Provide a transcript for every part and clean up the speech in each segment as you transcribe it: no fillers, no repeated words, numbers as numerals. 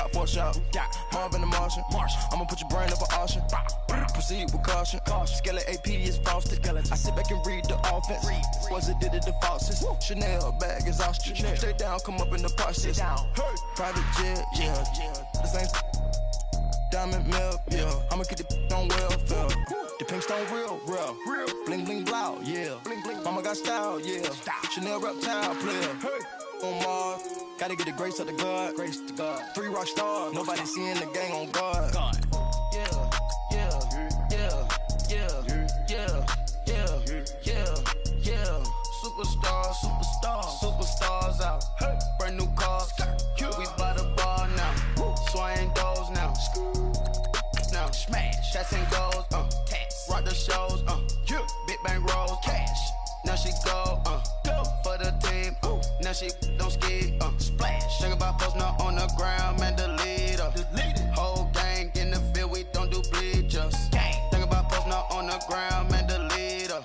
shot for a shot. Marvin the Martian. I'ma put your brain up for auction. Proceed with caution. Skeleton AP is frosted. I sit back and read the offense. Was it did it the faucets? Chanel bag is ostrich. Stay down, come up in the process. Private jet, yeah. The same diamond milk, yeah. I'ma get the on welfare. The pink stone real. Bling bling blow, yeah. Mama got style, yeah. Chanel reptile player. On Mars, gotta get the grace of the God. 3 rock stars, nobody seeing the gang on guard. Yeah. Superstars out. Brand new cars. We by the bar now. Swaying doors now. Smash. Shots and goals. Rock the shows. Big bang rolls. Cash. Now she go. For the team. Now she don't ski. Splash. Think about posting up on the ground. Man, the leader. Whole gang in the field. We don't do bleachers. Think about posting up on the ground. Man, the leader.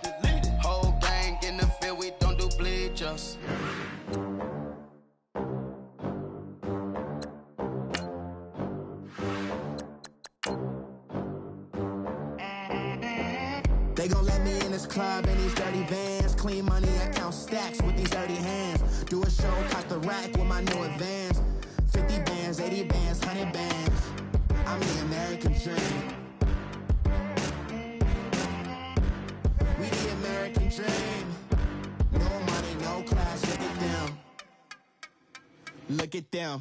Whole gang in the field. We don't do bleachers. They gon' let me in this club in these dirty vans. Clean money, I count stacks with these dirty hands. Do a show, cost the rack with my new advance. 50 bands, 80 bands, 100 bands. I'm the American dream. We the American dream. No money, no class, look at them. Look at them,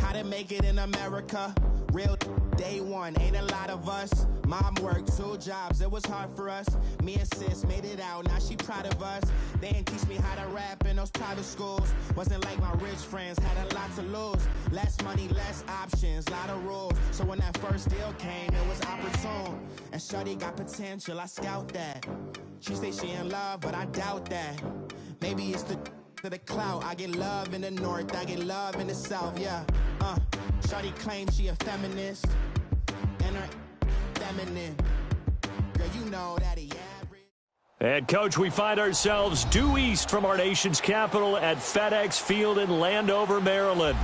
how to make it in America. Real day one, ain't a lot of us. Mom worked 2 jobs, it was hard for us. Me and sis made it out, now she proud of us. They didn't teach me how to rap in those private schools. Wasn't like my rich friends, had a lot to lose. Less money, less options, lot of rules. So when that first deal came, it was opportune. And shorty got potential, I scout that. She say she in love, but I doubt that. Maybe it's the clout. I get love in the north, I get love in the south, yeah. Shorty claims she a feminist, and her feminine. Girl, you know that he average. And, Coach, we find ourselves due east from our nation's capital at FedEx Field in Landover, Maryland.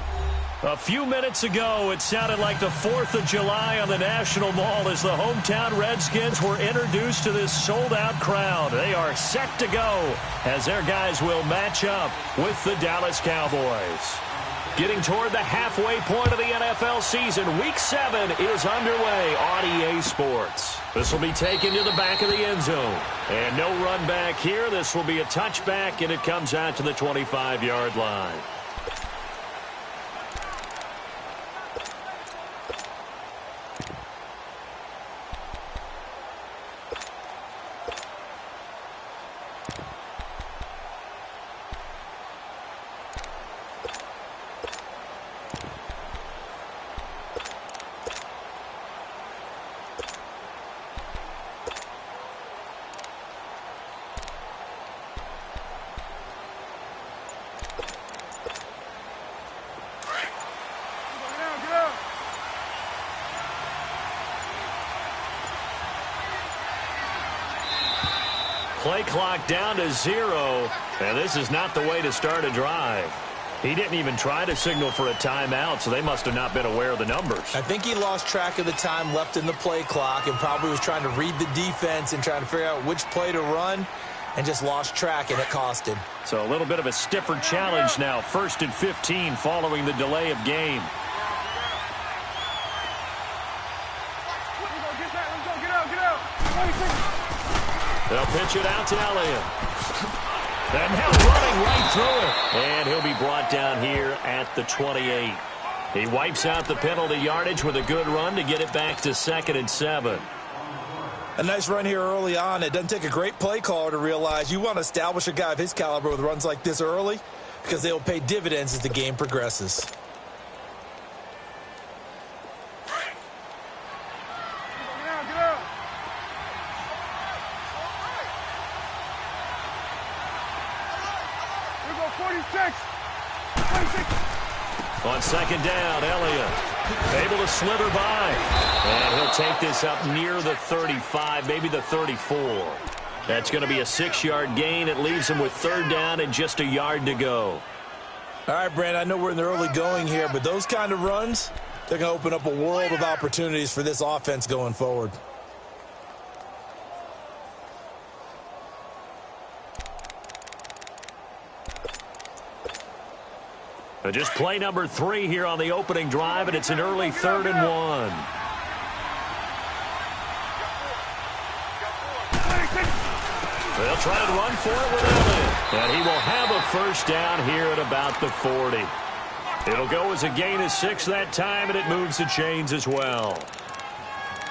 A few minutes ago, it sounded like the 4th of July on the National Mall as the hometown Redskins were introduced to this sold-out crowd. They are set to go as their guys will match up with the Dallas Cowboys. Getting toward the halfway point of the NFL season, Week 7 is underway on EA Sports. This will be taken to the back of the end zone. And no run back here. This will be a touchback, and it comes out to the 25-yard line. Play clock down to 0, and this is not the way to start a drive. He didn't even try to signal for a timeout, so they must have not been aware of the numbers. I think he lost track of the time left in the play clock and probably was trying to read the defense and trying to figure out which play to run and just lost track, and it cost him. So a little bit of a stiffer challenge now. 1st and 15 following the delay of game. They'll pitch it out to Elliott. And now running right through it. And he'll be brought down here at the 28. He wipes out the penalty yardage with a good run to get it back to 2nd and 7. A nice run here early on. It doesn't take a great play caller to realize you want to establish a guy of his caliber with runs like this early because they will pay dividends as the game progresses. On 2nd down, Elliott able to slither by. And he'll take this up near the 35, maybe the 34. That's going to be a 6-yard gain. It leaves him with 3rd down and just a yard to go. All right, Brandon, I know we're in the early going here, but those kind of runs, they're going to open up a world of opportunities for this offense going forward. Just play number 3 here on the opening drive, and it's an early 3rd and 1. They'll try and run for it with Elliott. And he will have a first down here at about the 40. It'll go as a gain of 6 that time, and it moves the chains as well.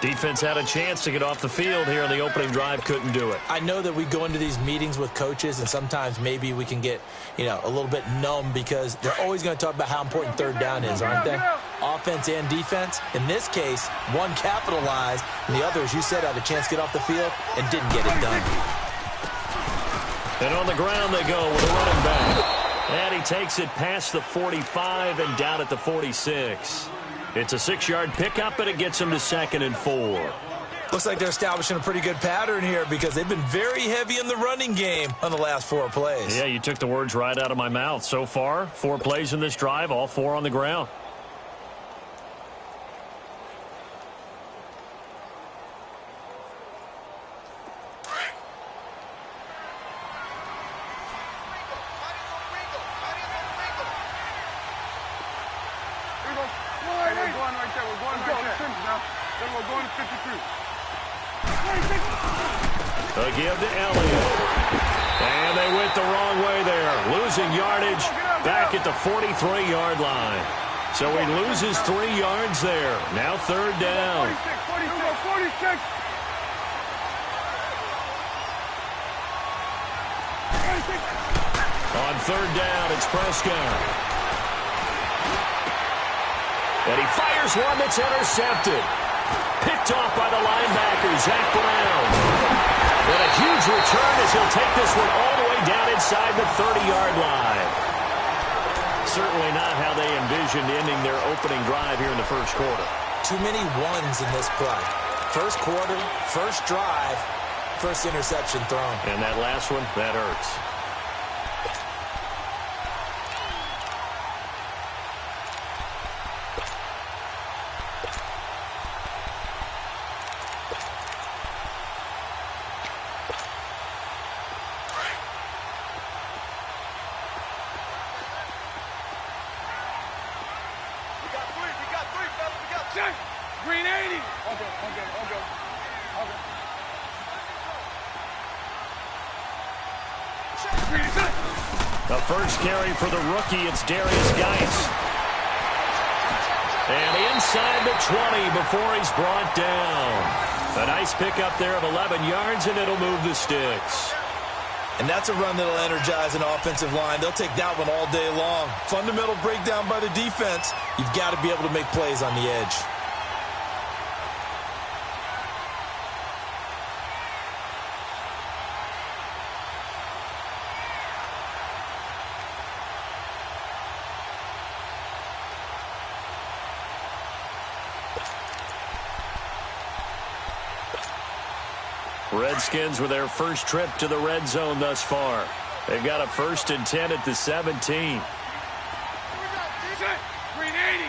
Defense had a chance to get off the field here on the opening drive, couldn't do it. I know that we go into these meetings with coaches, and sometimes maybe we can get, a little bit numb because they're always going to talk about how important 3rd down is, aren't they? Offense and defense. In this case, one capitalized, and the other, as you said, had a chance to get off the field and didn't get it done. And on the ground they go with a running back. And he takes it past the 45 and down at the 46. It's a 6-yard pickup, and it gets him to 2nd and 4. Looks like they're establishing a pretty good pattern here because they've been very heavy in the running game on the last 4 plays. Yeah, you took the words right out of my mouth. So far, 4 plays in this drive, all 4 on the ground. A give to Elliott. And they went the wrong way there. Losing yardage back at the 43-yard line. So he loses 3 yards there. Now 3rd down. 46. On 3rd down, it's Prescott. And he fires one that's intercepted. Picked off by the linebacker, Zach Brown. And a huge return as he'll take this one all the way down inside the 30-yard line. Certainly not how they envisioned ending their opening drive here in the first quarter. Too many ones in this play. First quarter, first drive, first interception thrown. And that last one, that hurts. Green 80. Okay. The first carry for the rookie, it's Darius Geis. And inside the 20 before he's brought down. A nice pickup there of 11 yards, and it'll move the sticks. And that's a run that'll energize an offensive line. They'll take that one all day long. Fundamental breakdown by the defense. You've got to be able to make plays on the edge. Redskins with their first trip to the red zone thus far. They've got a 1st and 10 at the 17. Green 80.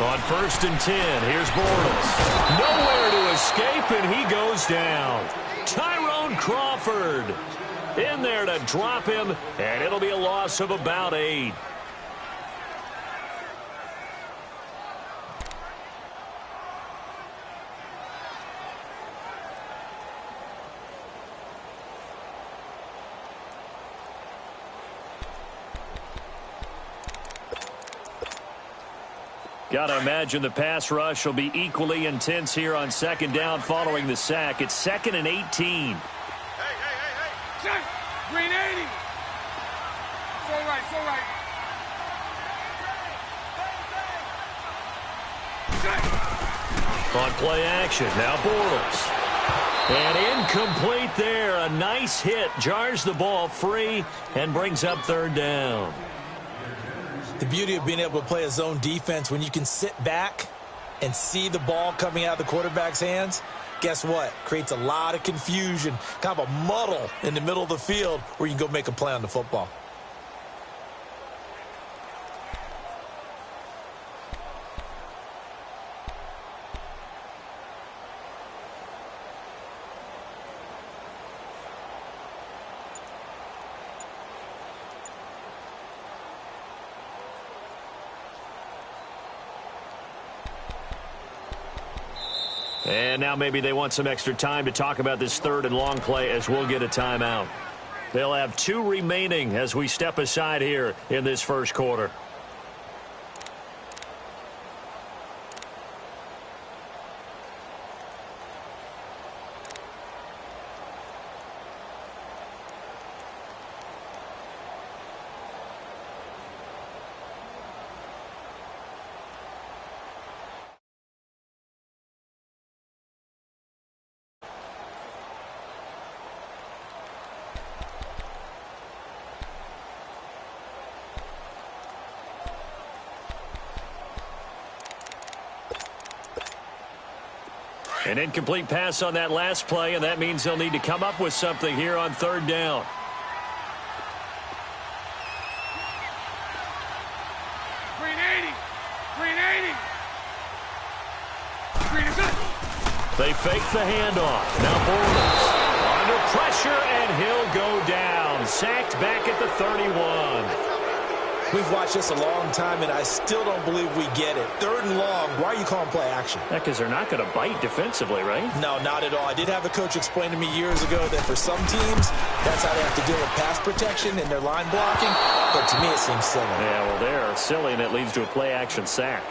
On 1st and 10, here's Bortles. Nowhere to escape, and he goes down. Tyrone Crawford in there to drop him, and it'll be a loss of about 8. Got to imagine the pass rush will be equally intense here on 2nd down following the sack. It's 2nd and 18. Hey. Green 80. So right. On play action, now Bortles. And incomplete there. A nice hit. Jars the ball free and brings up 3rd down. The beauty of being able to play a zone defense when you can sit back and see the ball coming out of the quarterback's hands, Guess what? Creates a lot of confusion, kind of a muddle in the middle of the field where you can go make a play on the football. And now maybe they want some extra time to talk about this third and long play as we'll get a timeout. They'll have 2 remaining as we step aside here in this first quarter. An incomplete pass on that last play, and that means they'll need to come up with something here on third down. Green 80. Green 80. Green is good. They fake the handoff. Now Bortles under pressure, and he'll go down. Sacked back at the 31. We've watched this a long time, and I still don't believe we get it. Third and long, why are you calling play action? Yeah, because they're not going to bite defensively, right? No, not at all. I did have a coach explain to me years ago that for some teams, that's how they have to deal with pass protection and their line blocking. But to me, it seems silly. Yeah, well, they're silly, and it leads to a play-action sack.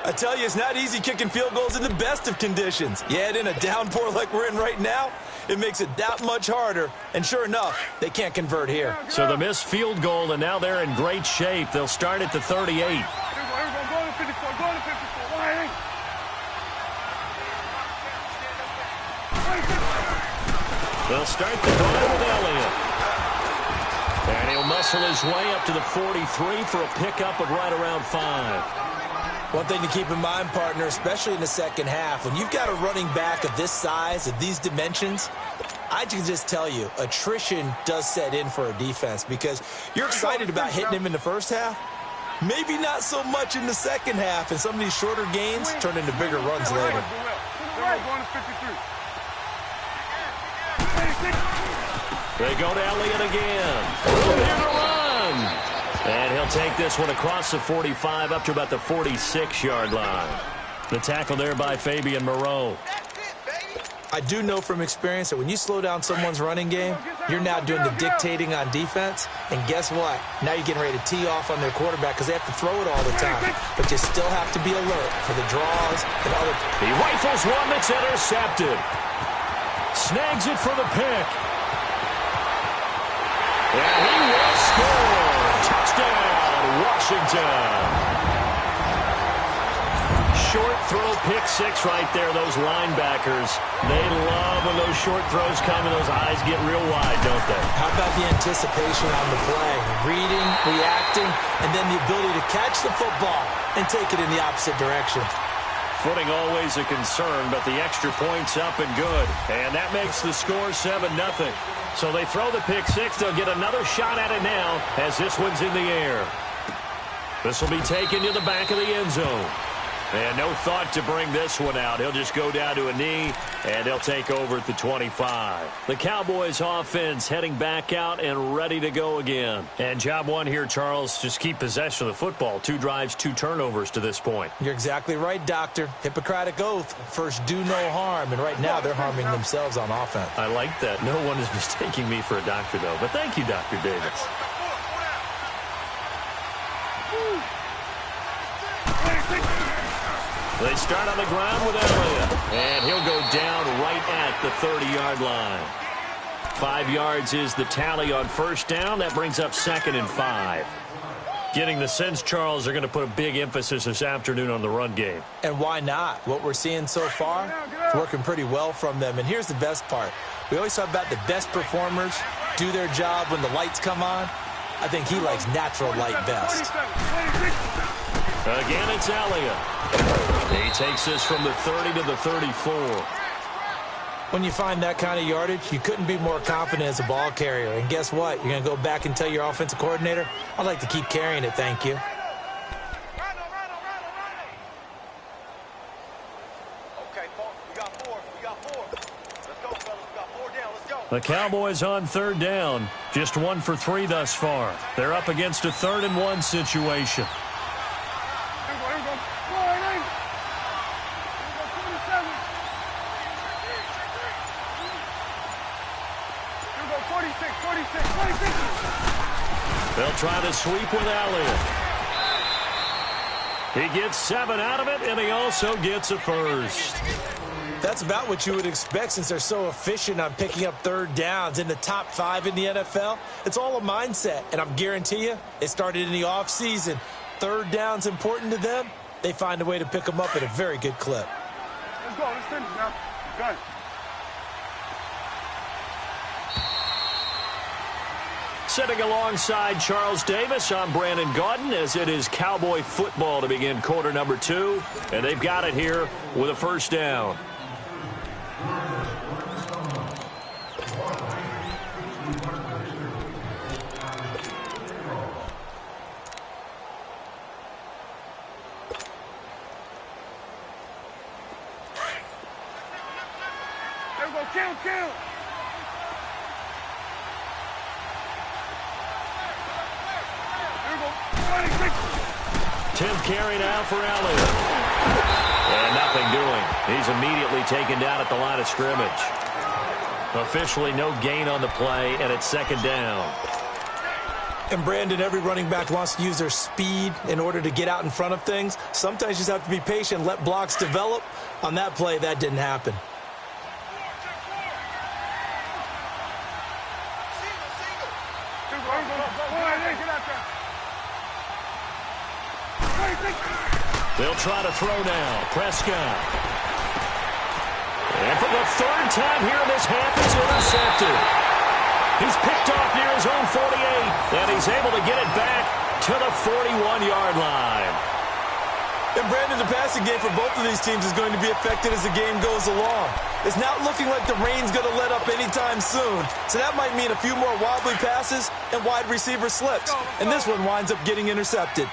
I tell you, it's not easy kicking field goals in the best of conditions. Yet in a downpour like we're in right now, it makes it that much harder. And sure enough, they can't convert here. So the missed field goal, and now they're in great shape. They'll start at the 38. Go to 54. Go to 54. Why? They'll start the drive with Elliott. And he'll muscle his way up to the 43 for a pickup of right around 5. One thing to keep in mind, partner, especially in the second half, when you've got a running back of this size, of these dimensions, I can just tell you, attrition does set in for a defense because you're excited about hitting him in the first half. Maybe not so much in the second half, and some of these shorter gains turn into bigger runs later. They go to Elliott again. Here to run. And he'll take this one across the 45 up to about the 46-yard line. The tackle there by Fabian Moreau. I do know from experience that when you slow down someone's running game, you're now doing the dictating on defense. And guess what? Now you're getting ready to tee off on their quarterback because they have to throw it all the time. But you still have to be alert for the draws and other. He rifles one that's intercepted. Snags it for the pick. And he will score. Touchdown, Washington. Short throw, pick six right there. Those linebackers, they love when those short throws come and those eyes get real wide, don't they? How about the anticipation on the play? Reading, reacting, and then the ability to catch the football and take it in the opposite direction. Footing always a concern, but the extra point's up and good. And that makes the score 7-0. So they throw the pick six. They'll get another shot at it now as this one's in the air. This will be taken to the back of the end zone. And no thought to bring this one out. He'll just go down to a knee, and he'll take over at the 25. The Cowboys offense heading back out and ready to go again. And job one here, Charles, just keep possession of the football. 2 drives, 2 turnovers to this point. You're exactly right, Doctor. Hippocratic oath. First, do no harm. And right now, they're harming themselves on offense. I like that. No one is mistaking me for a doctor, though. But thank you, Dr. Davis. They start on the ground with Elliott. And he'll go down right at the 30-yard line. 5 yards is the tally on first down. That brings up 2nd and 5. Getting the sense, Charles, they're going to put a big emphasis this afternoon on the run game. And why not? What we're seeing so far is working pretty well from them. And here's the best part. We always talk about the best performers do their job when the lights come on. I think he likes natural light best. Again, it's Elliott. He takes this from the 30 to the 34. When you find that kind of yardage, you couldn't be more confident as a ball carrier. And guess what? You're going to go back and tell your offensive coordinator, I'd like to keep carrying it, thank you. The Cowboys on third down. Just 1 for 3 thus far. They're up against a 3rd and 1 situation. They'll try to sweep with Elliott. He gets 7 out of it, and he also gets a first. That's about what you would expect since they're so efficient on picking up 3rd downs in the top 5 in the NFL. It's all a mindset, and I'm guarantee you it started in the offseason. 3rd down's important to them. They find a way to pick them up at a very good clip. Let's go. Let's finish now. Good. Sitting alongside Charles Davis, I'm Brandon Gaudin, as it is Cowboy football to begin quarter number 2. And they've got it here with a first down. There we go. Kill. 10th carry now for Elliott. And nothing doing. He's immediately taken down at the line of scrimmage. Officially no gain on the play, and it's 2nd down. And Brandon, every running back wants to use their speed in order to get out in front of things. Sometimes you just have to be patient, let blocks develop. On that play, that didn't happen. They'll try to throw now. Prescott. And for the 3rd time here in this half, it's intercepted. He's picked off near his own 48, and he's able to get it back to the 41-yard line. And Brandon, the passing game for both of these teams is going to be affected as the game goes along. It's not looking like the rain's going to let up anytime soon, so that might mean a few more wobbly passes and wide receiver slips. And this one winds up getting intercepted.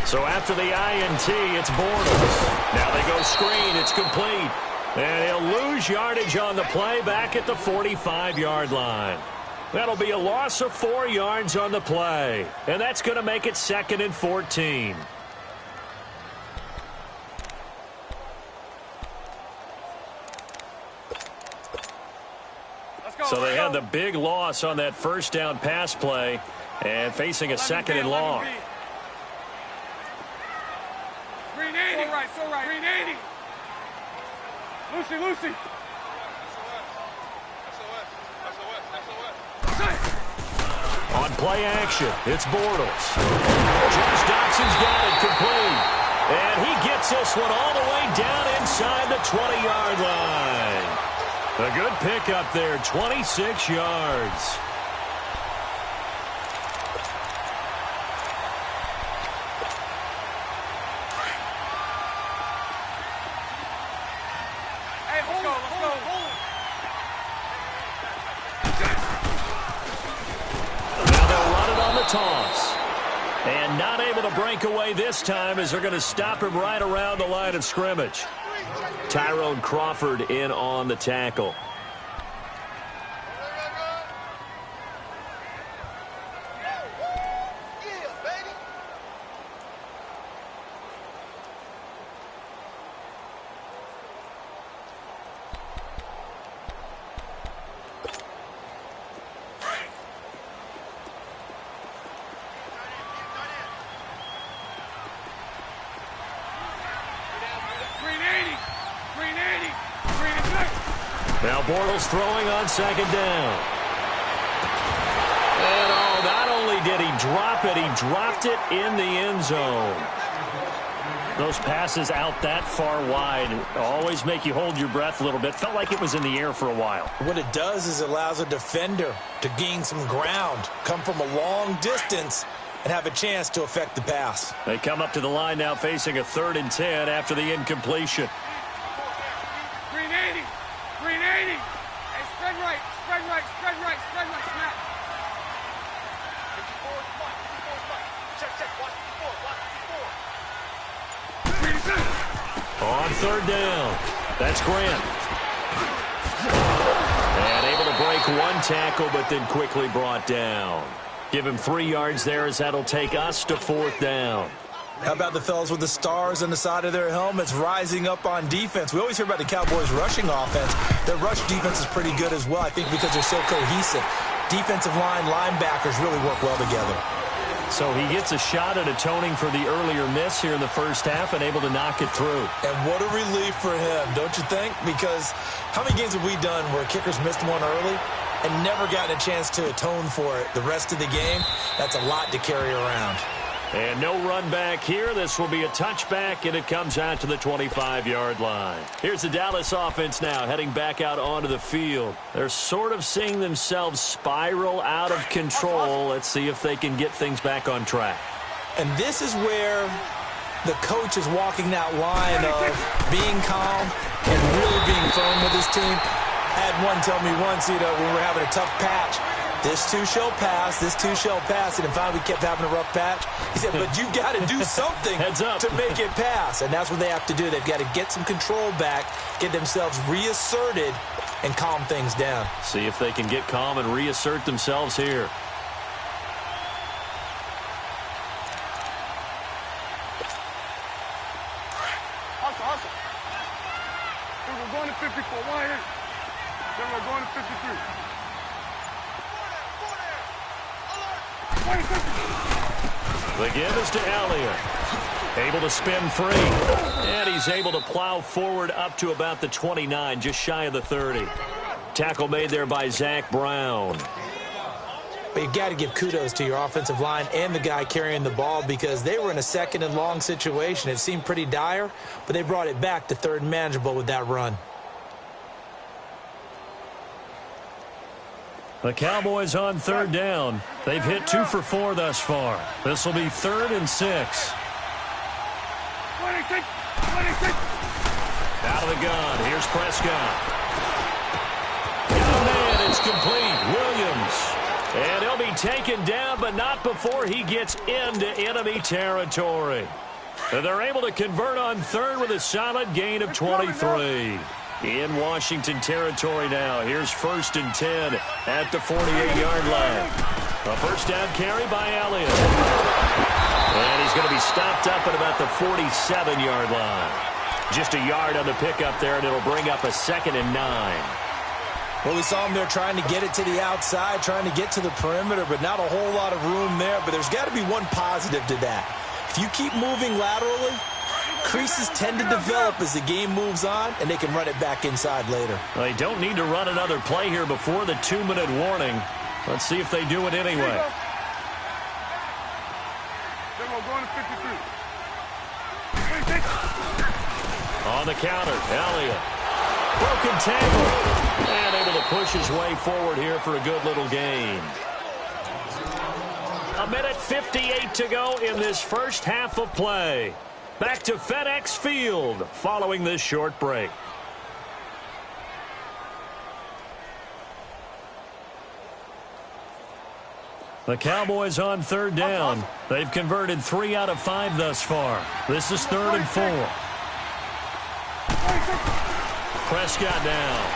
So after the INT, it's Bortles. Now they go screen. It's complete. And he'll lose yardage on the play back at the 45-yard line. That'll be a loss of 4 yards on the play. And that's going to make it 2nd and 14. So they had the big loss on that first down pass play and facing a 2nd and long. Green 80. So right. Green 80. Lucy. On play action, it's Bortles. Josh Doxson's got it complete. And he gets this one all the way down inside the 20-yard line. A good pickup there, 26 yards. Toss. And not able to break away this time as they're going to stop him right around the line of scrimmage. Tyrone Crawford in on the tackle. Now Bortles throwing on 2nd down. And not only did he drop it, he dropped it in the end zone. Those passes out that far wide always make you hold your breath a little bit. Felt like it was in the air for a while. What it does is it allows a defender to gain some ground, come from a long distance, and have a chance to affect the pass. They come up to the line now facing a 3rd and 10 after the incompletion. Green 80. Green 80. Hey, spread right. Spread right. Spread right. Spread right. Snap. On 3rd down, that's Grant. And able to break one tackle, but then quickly brought down. Give him 3 yards there as that'll take us to 4th down. How about the fellas with the stars on the side of their helmets rising up on defense? We always hear about the Cowboys' rushing offense. Their rush defense is pretty good as well, I think, because they're so cohesive. Defensive line, linebackers really work well together. So he gets a shot at atoning for the earlier miss here in the first half and able to knock it through. And what a relief for him, don't you think? Because how many games have we done where kickers missed one early and never gotten a chance to atone for it the rest of the game? That's a lot to carry around. And no run back here. This will be a touchback, and it comes out to the 25-yard line. Here's the Dallas offense now heading back out onto the field. They're sort of seeing themselves spiral out of control. Let's see if they can get things back on track. And this is where the coach is walking that line of being calm and really being firm with his team. I had one tell me once, when we were having a tough patch, this too shall pass, this too shall pass, and finally we kept having a rough patch. He said, but you've got to do something to make it pass, and that's what they have to do. They've got to get some control back, get themselves reasserted, and calm things down. See if they can get calm and reassert themselves here. Hustle. Then we're going to 54. 1 in. Then we're going to 53. The give is to Elliott. Able to spin free. And he's able to plow forward up to about the 29, just shy of the 30. Tackle made there by Zach Brown. But you got to give kudos to your offensive line and the guy carrying the ball because they were in a 2nd and long situation. It seemed pretty dire, but they brought it back to 3rd and manageable with that run. The Cowboys on 3rd down. They've hit 2 for 4 thus far. This will be 3rd and 6. 26. Out of the gun. Here's Prescott. Oh, man, it's complete. Williams. And he'll be taken down, but not before he gets into enemy territory. And they're able to convert on 3rd with a solid gain of 23. In Washington territory now. Here's 1st and 10 at the 48-yard line. A first down carry by Elliott. And he's going to be stopped up at about the 47-yard line. Just a yard on the pickup there, and it'll bring up a 2nd and 9. Well, we saw him there trying to get it to the outside, trying to get to the perimeter, but not a whole lot of room there. But there's got to be one positive to that. If you keep moving laterally, creases tend to develop as the game moves on, and they can run it back inside later. Well, they don't need to run another play here before the 2-minute warning. Let's see if they do it anyway. Then we're going to 53. 26. On the counter, Elliott. Broken tackle. And able to push his way forward here for a good little gain. 1:58 to go in this first half of play. Back to FedEx Field following this short break. The Cowboys on 3rd down. They've converted 3 out of 5 thus far. This is 3rd and 4. Prescott down.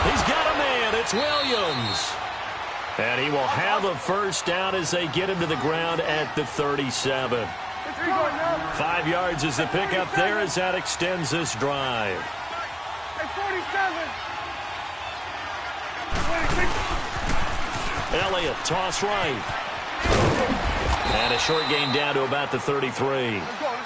He's got a man. It's Williams. And he will have a first down as they get him to the ground at the 37. 5 yards is the pickup there as that extends this drive. 47. Elliott, toss right. And a short gain down to about the 33.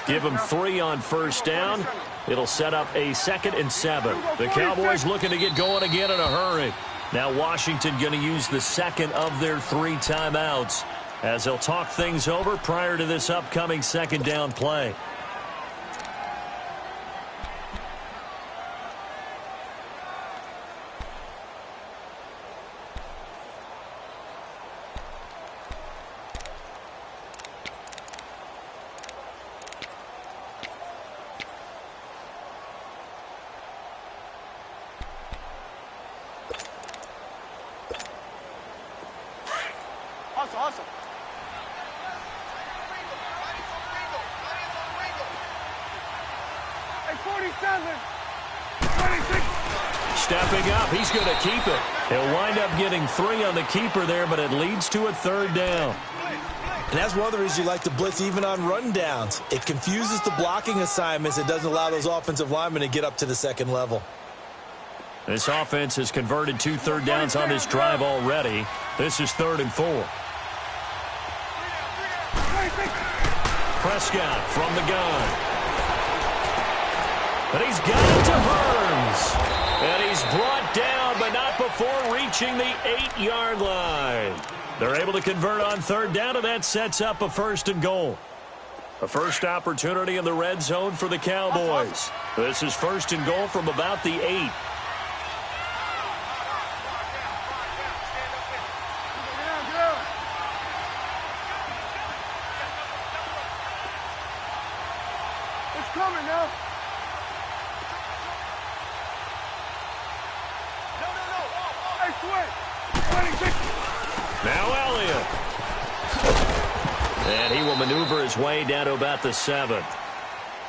Give him 3 on first down. It'll set up a 2nd and 7. The Cowboys looking to get going again in a hurry. Now Washington going to use the 2nd of their 3 timeouts as they'll talk things over prior to this upcoming 2nd down play. hustle. Hey, 47. 26. Stepping up, he's going to keep it. He'll wind up getting 3 on the keeper there, but it leads to a 3rd down. And that's one of the reasons you like to blitz even on rundowns. It confuses the blocking assignments. It doesn't allow those offensive linemen to get up to the second level. This offense has converted 2 third downs on this drive already. This is 3rd and 4. Prescott from the gun. And he's got it to Burns. And he's brought down, but not before reaching the 8-yard line. They're able to convert on 3rd down, and that sets up a 1st and goal. A first opportunity in the red zone for the Cowboys. This is 1st and goal from about the 8. It's coming now. Hey, Sweat. 26. Now Elliott. And he will maneuver his way down to about the 7th.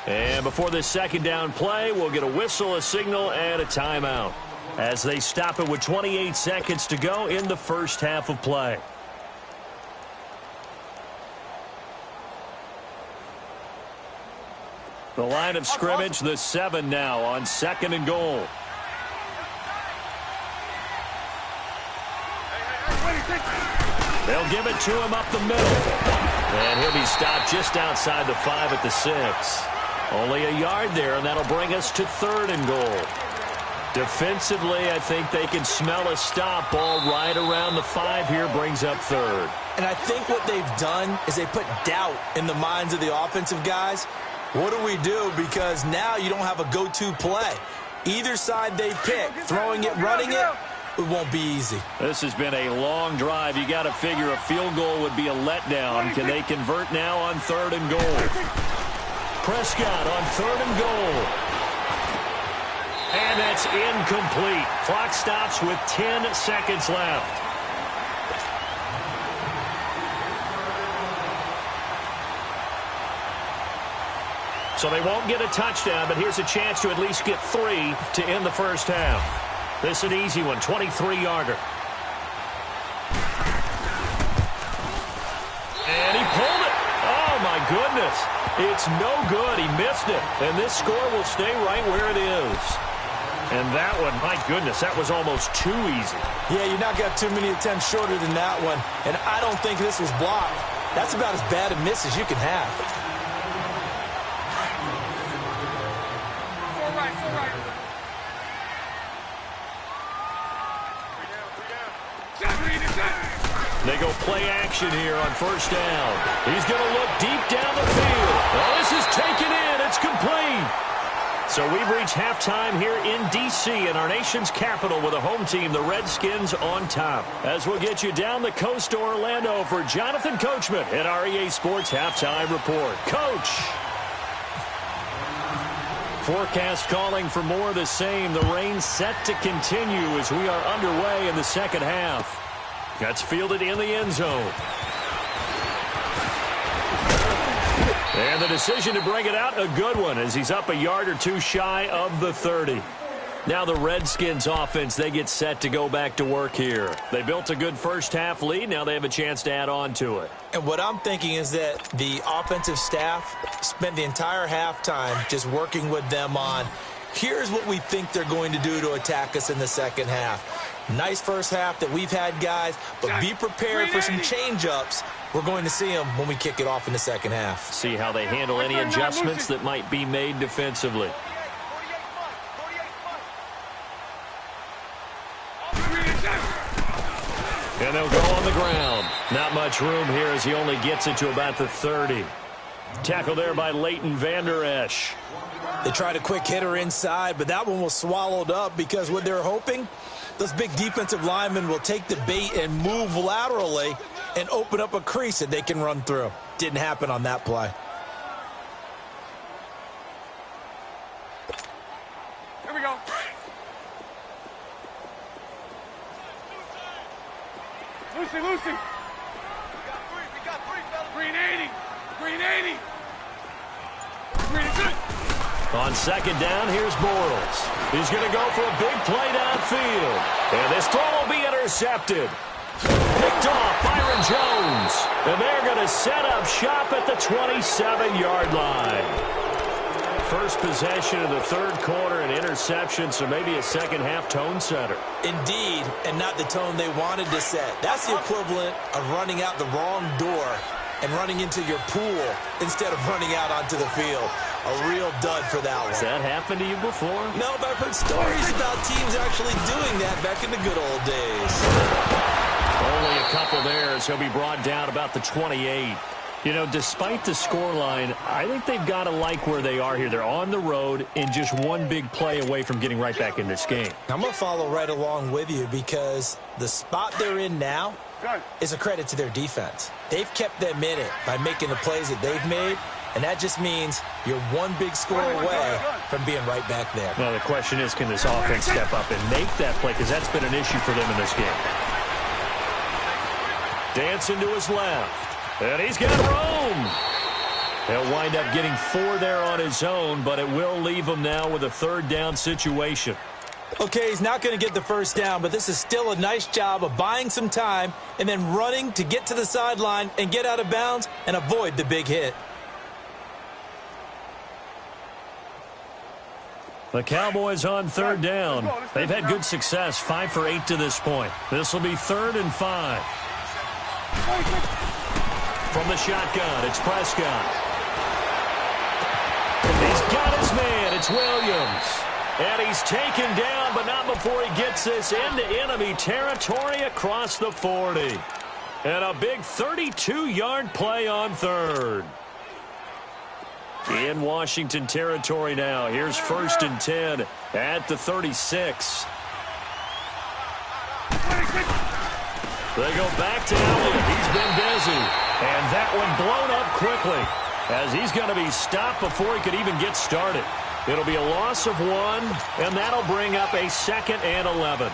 And before this 2nd down play, we'll get a whistle, a signal, and a timeout as they stop it with 28 seconds to go in the first half of play. The line of scrimmage, the 7 now on 2nd and goal. They'll give it to him up the middle. And he'll be stopped just outside the 5 at the 6. Only a yard there, and that'll bring us to 3rd and goal. Defensively, I think they can smell a stop. Ball right around the 5 here brings up 3rd. And I think what they've done is they put doubt in the minds of the offensive guys. What do we do? Because now you don't have a go-to play. Either side they pick, throwing it, running it, it won't be easy. This has been a long drive. You got to figure a field goal would be a letdown. Can they convert now on 3rd and goal? Prescott on 3rd and goal. And that's incomplete. Clock stops with 10 seconds left. So they won't get a touchdown, but here's a chance to at least get 3 to end the first half. This is an easy one, 23-yarder. And he pulled it. Oh, my goodness. It's no good. He missed it. And this score will stay right where it is. And that one, my goodness, that was almost too easy. Yeah, you're not got too many attempts shorter than that one. And I don't think this was blocked. That's about as bad a miss as you can have. They go play action here on 1st down. He's going to look deep down the field. Oh, this is taken in. It's complete. So we've reached halftime here in D.C. in our nation's capital with a home team, the Redskins, on top. As we'll get you down the coast to Orlando for Jonathan Coachman at our EA Sports Halftime Report. Coach. Forecast calling for more of the same. The rain set to continue as we are underway in the second half. That's fielded in the end zone. And the decision to bring it out, a good one, as he's up a yard or two shy of the 30. Now the Redskins offense, they get set to go back to work here. They built a good first half lead. Now they have a chance to add on to it. And what I'm thinking is that the offensive staff spent the entire halftime just working with them on, here's what we think they're going to do to attack us in the second half. Nice first half that we've had, guys, but be prepared for some change-ups. We're going to see them when we kick it off in the second half. See how they handle any adjustments that might be made defensively. And they'll go on the ground. Not much room here as he only gets it to about the 30. Tackle there by Leighton Vander Esch. They tried a quick hitter inside, but that one was swallowed up because what they're hoping, those big defensive linemen will take the bait and move laterally and open up a crease that they can run through. Didn't happen on that play. Here we go. Lucy. On second down, here's Bortles. He's going to go for a big play downfield. And this throw will be intercepted. Picked off Byron Jones. And they're going to set up shop at the 27-yard line. First possession of the third quarter, an interception, so maybe a second-half tone setter. Indeed, and not the tone they wanted to set. That's the equivalent of running out the wrong door and running into your pool instead of running out onto the field. A real dud for that one. Has that happened to you before? No, but I've heard stories about teams actually doing that back in the good old days. Only a couple there, so he'll be brought down about the 28. You know, despite the scoreline, I think they've got to like where they are here. They're on the road and just one big play away from getting right back in this game. I'm going to follow right along with you because the spot they're in now is a credit to their defense. They've kept them in it by making the plays that they've made, and that just means you're one big score away from being right back there. Now, the question is, can this offense step up and make that play? Because that's been an issue for them in this game. Dancing to his left. And he's got room. He'll wind up getting 4 there on his own, but it will leave him now with a third down situation. Okay, he's not going to get the first down, but this is still a nice job of buying some time and then running to get to the sideline and get out of bounds and avoid the big hit. The Cowboys on third down. They've had good success, 5 for 8 to this point. This will be 3rd and 5. From the shotgun, it's Prescott. He's got his man. It's Williams. And he's taken down, but not before he gets this into enemy territory across the 40. And a big 32-yard play on third. In Washington territory now. Here's 1st and 10 at the 36. They go back to Elliott. He's been busy. And that one blown up quickly as he's going to be stopped before he could even get started. It'll be a loss of 1, and that'll bring up a 2nd and 11.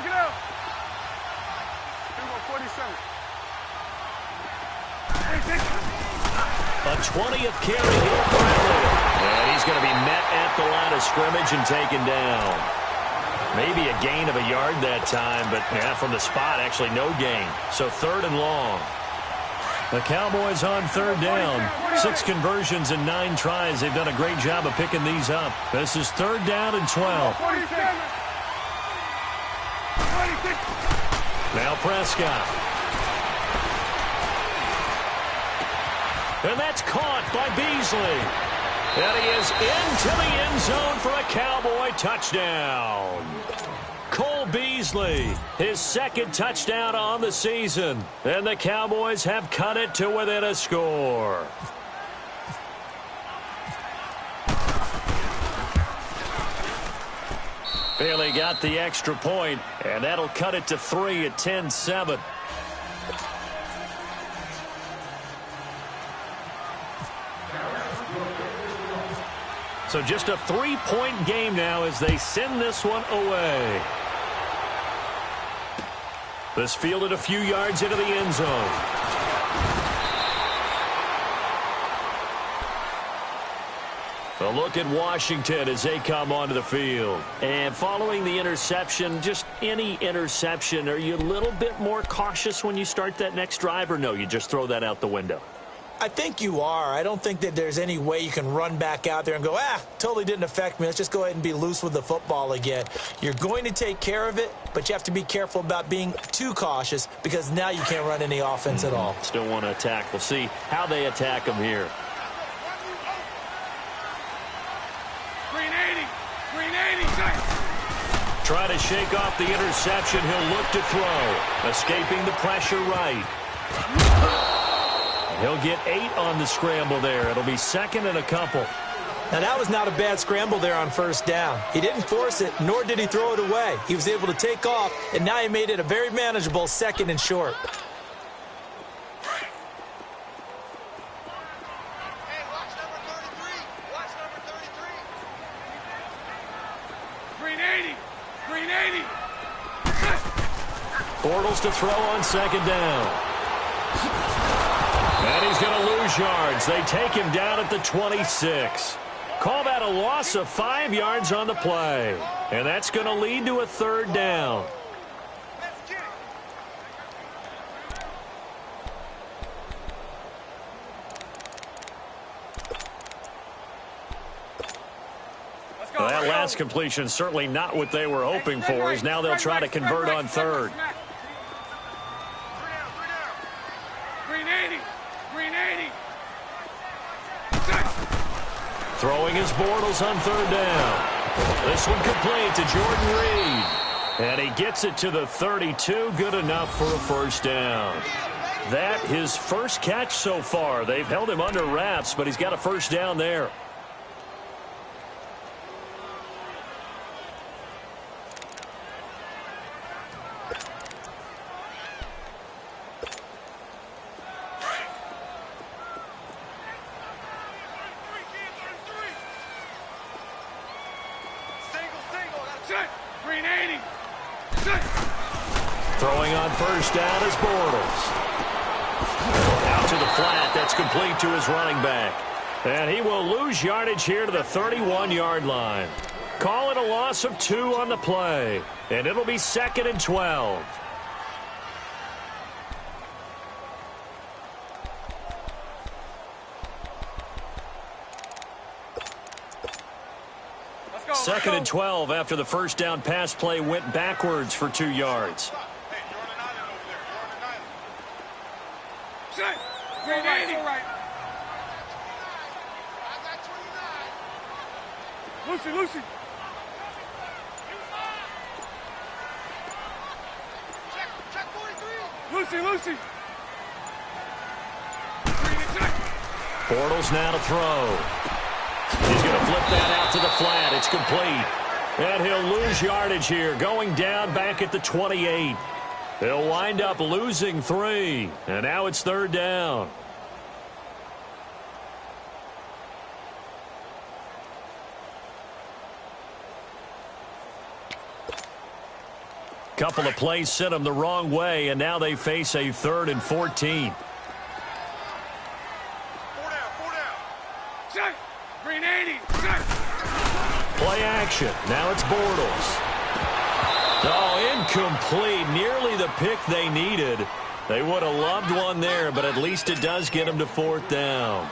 Get out. Here we go, 47. A 20th carry here for Elliott. And he's going to be met at the line of scrimmage and taken down. Maybe a gain of a yard that time, but from the spot, actually no gain. So 3rd and long. The Cowboys on third down. 6 conversions and 9 tries. They've done a great job of picking these up. This is 3rd down and 12. Now Prescott. And that's caught by Beasley. And he is into the end zone for a Cowboy touchdown. Cole Beasley, his 2nd touchdown on the season. And the Cowboys have cut it to within a score. Bailey got the extra point, and that'll cut it to 3 at 10-7. So just a 3-point game now as they send this one away. This fielded a few yards into the end zone. A look at Washington as they come onto the field. And following the interception, just any interception, are you a little bit more cautious when you start that next drive, or no, you just throw that out the window? I think you are. I don't think that there's any way you can run back out there and go, totally didn't affect me. Let's just go ahead and be loose with the football again. You're going to take care of it, but you have to be careful about being too cautious because now you can't run any offense at all. Still want to attack. We'll see how they attack them here. Try to shake off the interception. He'll look to throw. Escaping the pressure right. He'll get 8 on the scramble there. It'll be 2nd and a couple. Now, that was not a bad scramble there on 1st down. He didn't force it, nor did he throw it away. He was able to take off, and now he made it a very manageable 2nd and short. 80. Green 80. Bortles to throw on second down. And he's going to lose yards. They take him down at the 26. Call that a loss of 5 yards on the play. And that's going to lead to a third down. Well, that last completion certainly not what they were hoping for, as now they'll try to convert on third. Green 80. Green 80. Throwing his Bortles on third down. This one complete to Jordan Reed. And he gets it to the 32. Good enough for a first down. That his first catch so far. They've held him under wraps, but he's got a first down there. Green 80. Throwing on first down is Bortles. Out to the flat. That's complete to his running back. And he will lose yardage here to the 31-yard line. Call it a loss of 2 on the play. And it'll be 2nd and 12. Second and 12 after the first down pass play went backwards for 2 yards. Green 80. Lucy. Lucy. Bortles now to throw. He's going to flip that out to the flat. It's complete. And he'll lose yardage here, going down back at the 28. He'll wind up losing 3. And now it's third down. Couple of plays sent them the wrong way, and now they face a 3rd and 14. Green 80. Play action. Now it's Bortles. Oh, incomplete. Nearly the pick they needed. They would have loved one there, but at least it does get them to 4th down.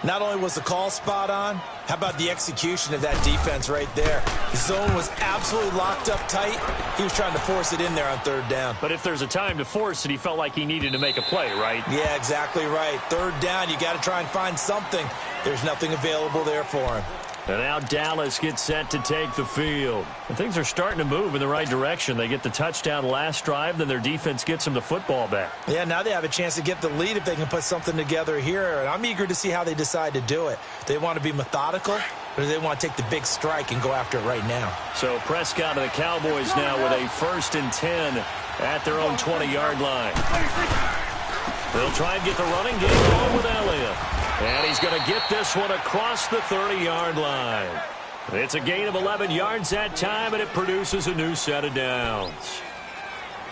Not only was the call spot on, how about the execution of that defense right there? The zone was absolutely locked up tight. He was trying to force it in there on 3rd down. But if there's a time to force it, he felt like he needed to make a play, right? Yeah, exactly right. 3rd down, you got to try and find something. There's nothing available there for him. And now Dallas gets set to take the field. And things are starting to move in the right direction. They get the touchdown last drive, then their defense gets them the football back. Yeah, now they have a chance to get the lead if they can put something together here. And I'm eager to see how they decide to do it. They want to be methodical, or do they want to take the big strike and go after it right now? So Prescott and the Cowboys now with a 1st and 10 at their own 20-yard line. They'll try and get the running game going with Elliott. And he's going to get this one across the 30-yard line. It's a gain of 11 yards that time, and it produces a new set of downs.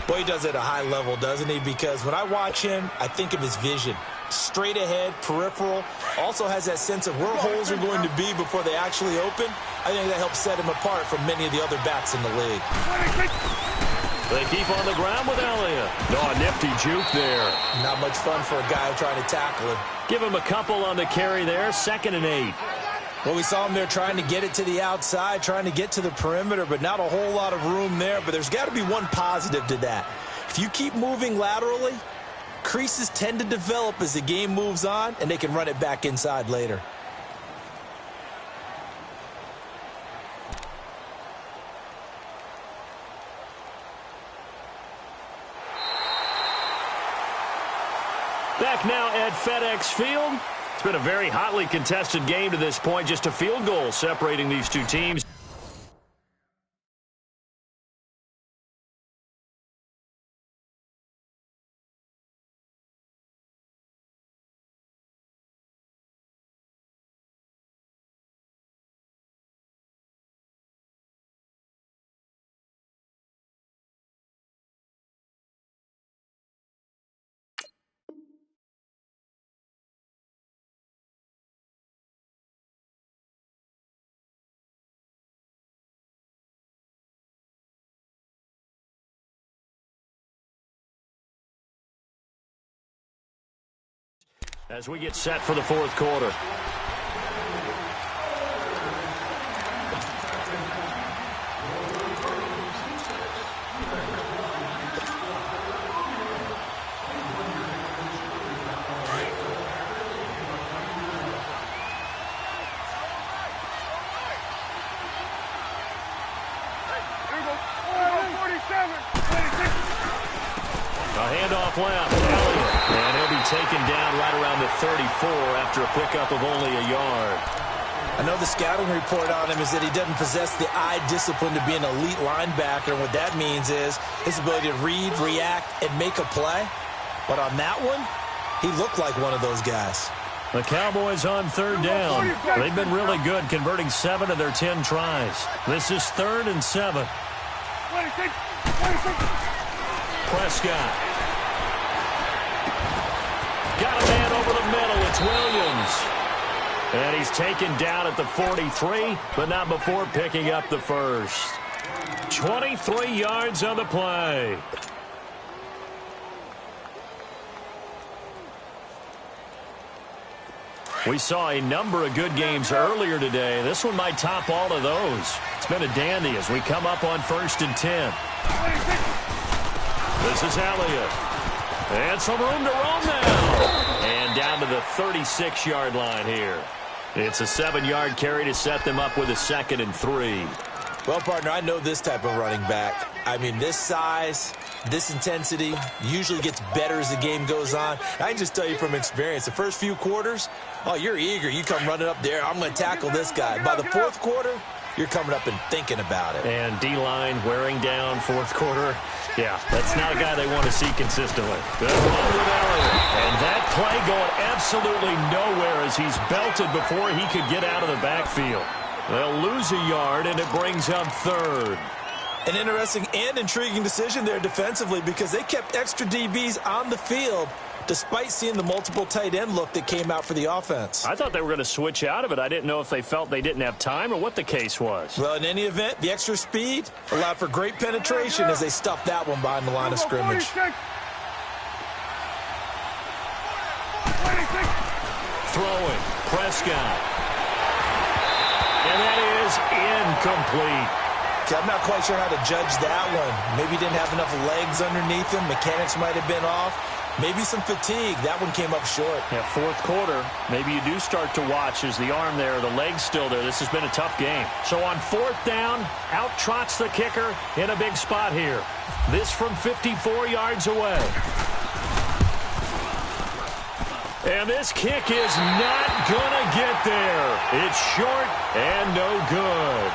Boy, he does it at a high level, doesn't he? Because when I watch him, I think of his vision. Straight ahead, peripheral. Also has that sense of where holes are going to be before they actually open. I think that helps set him apart from many of the other backs in the league. They keep on the ground with Elliott. Oh, a nifty juke there. Not much fun for a guy trying to tackle him. Give him a couple on the carry there. 2nd and 8. Well, we saw him there trying to get it to the outside, trying to get to the perimeter, but not a whole lot of room there. But there's got to be one positive to that. If you keep moving laterally, creases tend to develop as the game moves on, and they can run it back inside later. Back now at FedEx Field. It's been a very hotly contested game to this point. Just a field goal separating these two teams. As we get set for the fourth quarter. Handoff left, Elliott, and he'll be taken down right around the 34 after a pickup of only a yard. I know the scouting report on him is that he doesn't possess the eye discipline to be an elite linebacker. And what that means is his ability to read, react, and make a play. But on that one, he looked like one of those guys. The Cowboys on third down. They've been really good, converting 7 of their 10 tries. This is 3rd and 7. Prescott. Got a man over the middle. It's Williams. And he's taken down at the 43, but not before picking up the first. 23 yards on the play. We saw a number of good games earlier today. This one might top all of those. It's been a dandy as we come up on 1st and 10. This is Elliott. And some room to roam now. And down to the 36-yard line here. It's a 7-yard carry to set them up with a 2nd and 3. Well, partner, I know this type of running back. I mean, this size, this intensity usually gets better as the game goes on. I can just tell you from experience, the first few quarters, oh, you're eager. You come running up there, I'm going to tackle this guy. By the 4th quarter, you're coming up and thinking about it. And D-line wearing down 4th quarter. Yeah, that's not a guy they want to see consistently. Good one with Elliott. And that play going absolutely nowhere as he's belted before he could get out of the backfield. They'll lose a yard, and it brings up 3rd. An interesting and intriguing decision there defensively because they kept extra DBs on the field despite seeing the multiple tight end look that came out for the offense. I thought they were going to switch out of it. I didn't know if they felt they didn't have time or what the case was. Well, in any event, the extra speed allowed for great penetration as they stuffed that one behind the line of scrimmage. Throwing, Prescott. And that is incomplete. Okay, I'm not quite sure how to judge that one. Maybe he didn't have enough legs underneath him. Mechanics might have been off. Maybe some fatigue. That one came up short. Yeah, 4th quarter, maybe you do start to watch as the arm there, the leg's still there. This has been a tough game. So on 4th down, out trots the kicker in a big spot here. This from 54 yards away. And this kick is not going to get there. It's short and no good.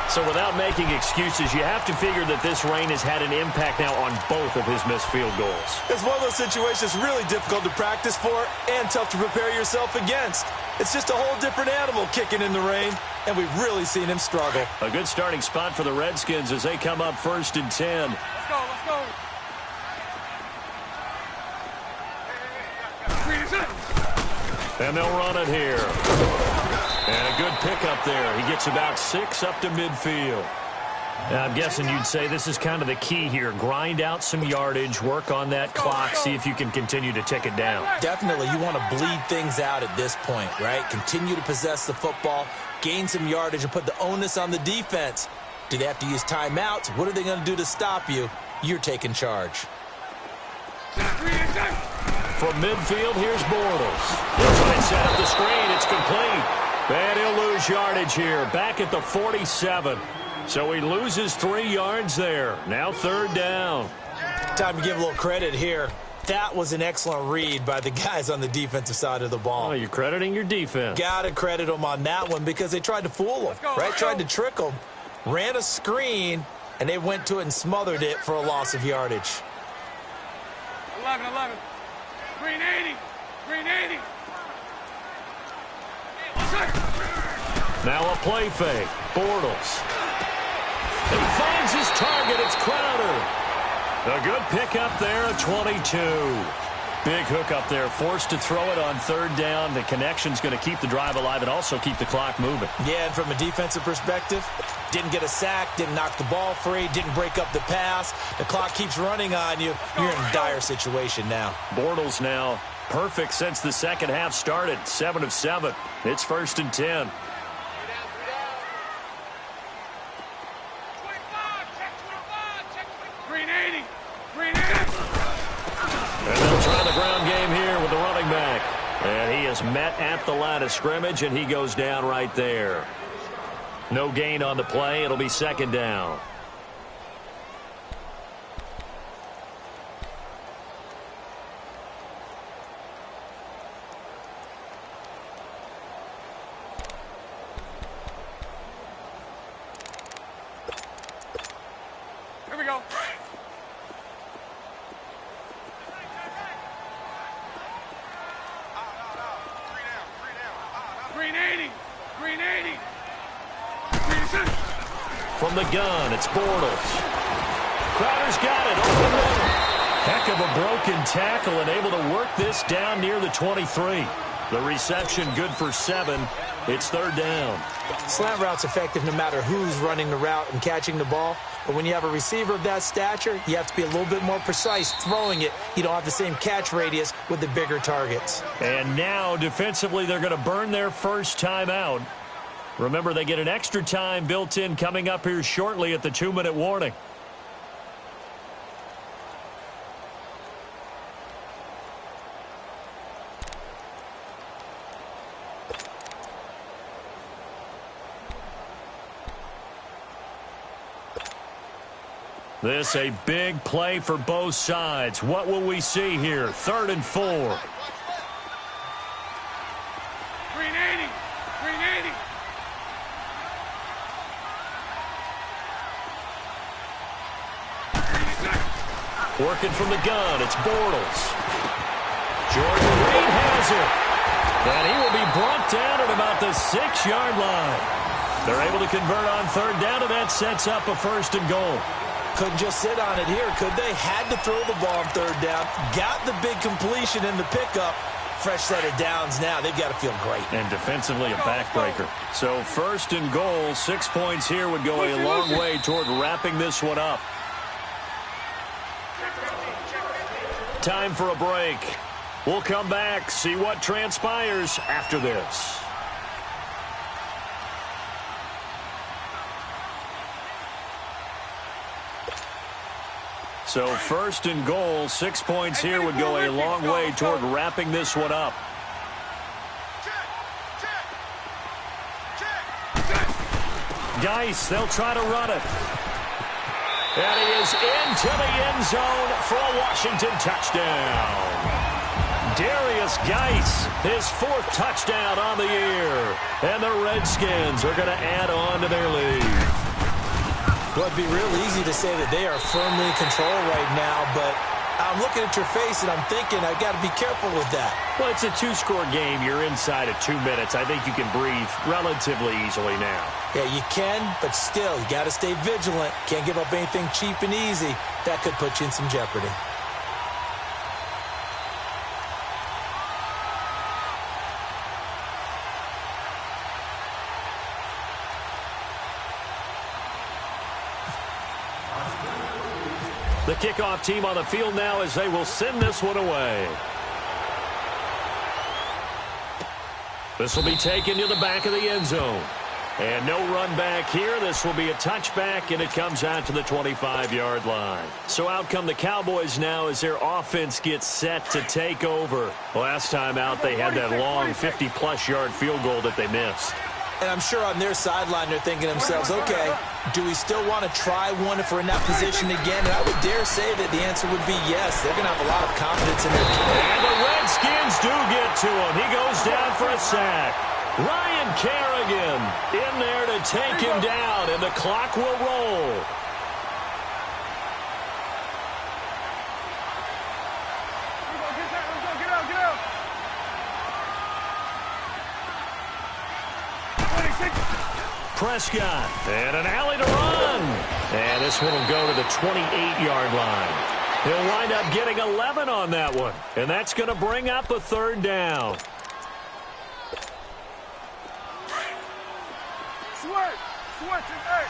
So without making excuses, you have to figure that this rain has had an impact now on both of his missed field goals. It's one of those situations really difficult to practice for and tough to prepare yourself against. It's just a whole different animal kicking in the rain, and we've really seen him struggle. A good starting spot for the Redskins as they come up 1st and 10. Let's go, let's go. And they'll run it here. And a good pickup there. He gets about 6 up to midfield. Now, I'm guessing you'd say this is kind of the key here. Grind out some yardage, work on that clock, see if you can continue to tick it down. Definitely. You want to bleed things out at this point, right? Continue to possess the football, gain some yardage, and put the onus on the defense. Do they have to use timeouts? What are they going to do to stop you? You're taking charge. From midfield, here's Bortles. He'll try and set up the screen. It's complete. And he'll lose yardage here. Back at the 47. So he loses 3 yards there. Now 3rd down. Time to give a little credit here. That was an excellent read by the guys on the defensive side of the ball. Oh, you're crediting your defense. Got to credit them on that one because they tried to fool them, right? Tried to trick them. Ran a screen, and they went to it and smothered it for a loss of yardage. 11. Green 80. Now a play fake. Bortles. He finds his target. It's Crowder. A good pickup there at 22. Big hook up there. Forced to throw it on 3rd down. The connection's going to keep the drive alive and also keep the clock moving. Yeah, and from a defensive perspective, didn't get a sack, didn't knock the ball free, didn't break up the pass. The clock keeps running on you. You're in a dire situation now. Bortles now Perfect since the second half started. 7 of 7. It's 1st and 10. And they'll try the ground game here with the running back. And he is met at the line of scrimmage, and he goes down right there. No gain on the play. It'll be 2nd down. Here we go. Green 80. Green 80. From the gun, it's Bortles. Crowder's got it over the middle. Heck of a broken tackle and able to work this down near the 23. The reception good for 7. It's 3rd down. Slant route's effective no matter who's running the route and catching the ball. But when you have a receiver of that stature, you have to be a little bit more precise throwing it. You don't have the same catch radius with the bigger targets. And now, defensively, they're going to burn their first time out. Remember, they get an extra time built in coming up here shortly at the 2-minute warning. This a big play for both sides. What will we see here? 3rd and 4. Green 80. Green 80. Working from the gun, it's Bortles. Jordan Reed has it. And he will be brought down at about the 6-yard line. They're able to convert on 3rd down, and that sets up a 1st and goal. Couldn't just sit on it here, could they? Had to throw the ball on 3rd down. Got the big completion in the pickup. Fresh set of downs now. They've got to feel great. And defensively a backbreaker. So 1st and goal, 6 points here would go a long way toward wrapping this one up. Time for a break. We'll come back, see what transpires after this. So 1st and goal, 6 points here would go a long way toward wrapping this one up. Geis, they'll try to run it. And he is into the end zone for a Washington touchdown. Darius Geis, his 4th touchdown on the year. And the Redskins are going to add on to their lead. Well, it'd be real easy to say that they are firmly in control right now, but I'm looking at your face and I'm thinking I've got to be careful with that. Well, it's a 2-score game. You're inside of 2 minutes. I think you can breathe relatively easily now. Yeah, you can, but still, you got to stay vigilant. Can't give up anything cheap and easy. That could put you in some jeopardy. The kickoff team on the field now as they will send this one away. This will be taken to the back of the end zone. And no run back here. This will be a touchback, and it comes out to the 25-yard line. So out come the Cowboys now as their offense gets set to take over. Last time out, they had that long 50-plus yard field goal that they missed. And I'm sure on their sideline they're thinking to themselves, okay, do we still want to try one if we're in that position again? And I would dare say that the answer would be yes. They're going to have a lot of confidence in their team. And the Redskins do get to him. He goes down for a sack. Ryan Kerrigan in there to take him down, and the clock will roll. Get out. Prescott, and an alley to run. And this one will go to the 28-yard line. He'll wind up getting 11 on that one, and that's going to bring up a 3rd down. Switch, hey.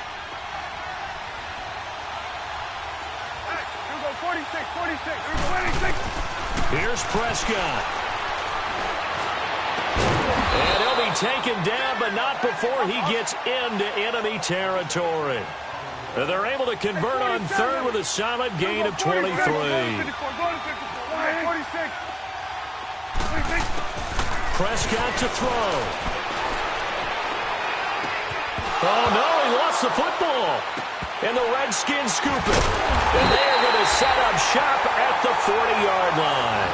Hey, here we go, 46. Here we go, 26. Here's Prescott. And he'll be taken down, but not before he gets into enemy territory. They're able to convert on third with a solid gain of 23. Prescott to throw. Oh, no, he lost the football. And the Redskins scoop it. And they are going to set up shop at the 40-yard line.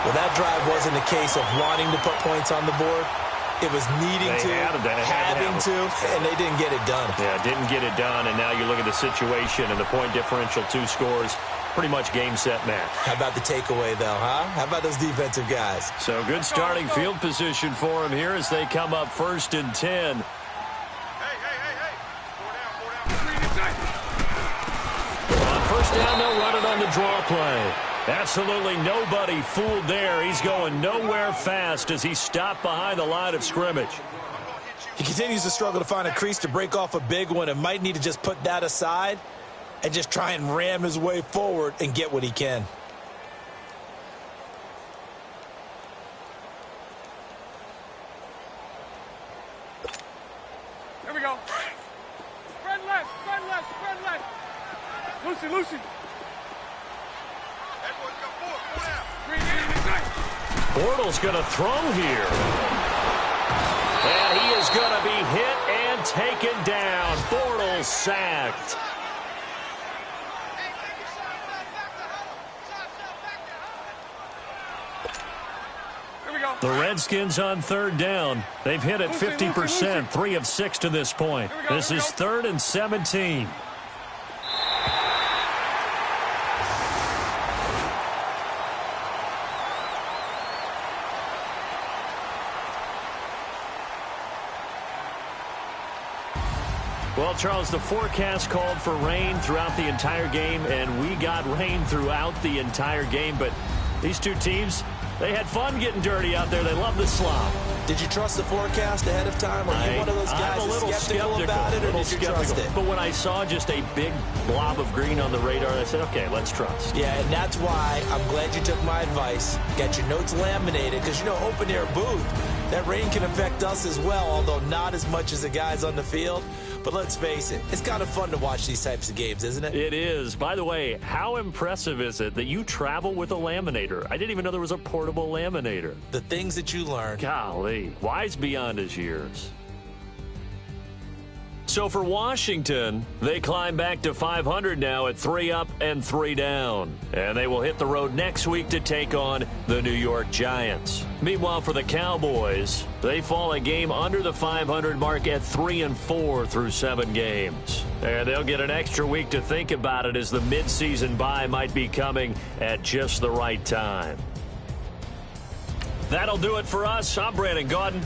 Well, that drive wasn't a case of wanting to put points on the board. It was needing to, having to, and they didn't get it done. Yeah, didn't get it done, and now you look at the situation and the point differential, 2 scores, pretty much game, set, match. How about the takeaway, though, huh? How about those defensive guys? So good starting field position for them here as they come up 1st and 10. On 1st down, they'll run it on the draw play. Absolutely nobody fooled there. He's going nowhere fast as he stopped behind the line of scrimmage. He continues to struggle to find a crease to break off a big one and might need to just put that aside and just try and ram his way forward and get what he can. Here we go. Spread left, spread left, spread left. Lucy. Bortles going to throw here. And he is going to be hit and taken down. Bortles sacked. Here we go. The Redskins on 3rd down. They've hit it 50%, 3 of 6 to this point. This is 3rd and 17. Well, Charles, the forecast called for rain throughout the entire game, and we got rain throughout the entire game. But these two teams, they had fun getting dirty out there. They love the slop. Did you trust the forecast ahead of time? Are you one of those guys I'm a little skeptical about it, or did you trust it? But when I saw just a big blob of green on the radar, I said, okay, let's trust. Yeah, and that's why I'm glad you took my advice. Got your notes laminated, because, you know, open-air booth, that rain can affect us as well, although not as much as the guys on the field. But let's face it, it's kind of fun to watch these types of games, isn't it? It is. By the way, how impressive is it that you travel with a laminator? I didn't even know there was a portable laminator. The things that you learn. Golly, wise beyond his years. So for Washington, they climb back to 500 now at 3 up and 3 down. And they will hit the road next week to take on the New York Giants. Meanwhile, for the Cowboys, they fall a game under the 500 mark at 3-4 through 7 games. And they'll get an extra week to think about it as the midseason bye might be coming at just the right time. That'll do it for us. I'm Brandon Gaudin.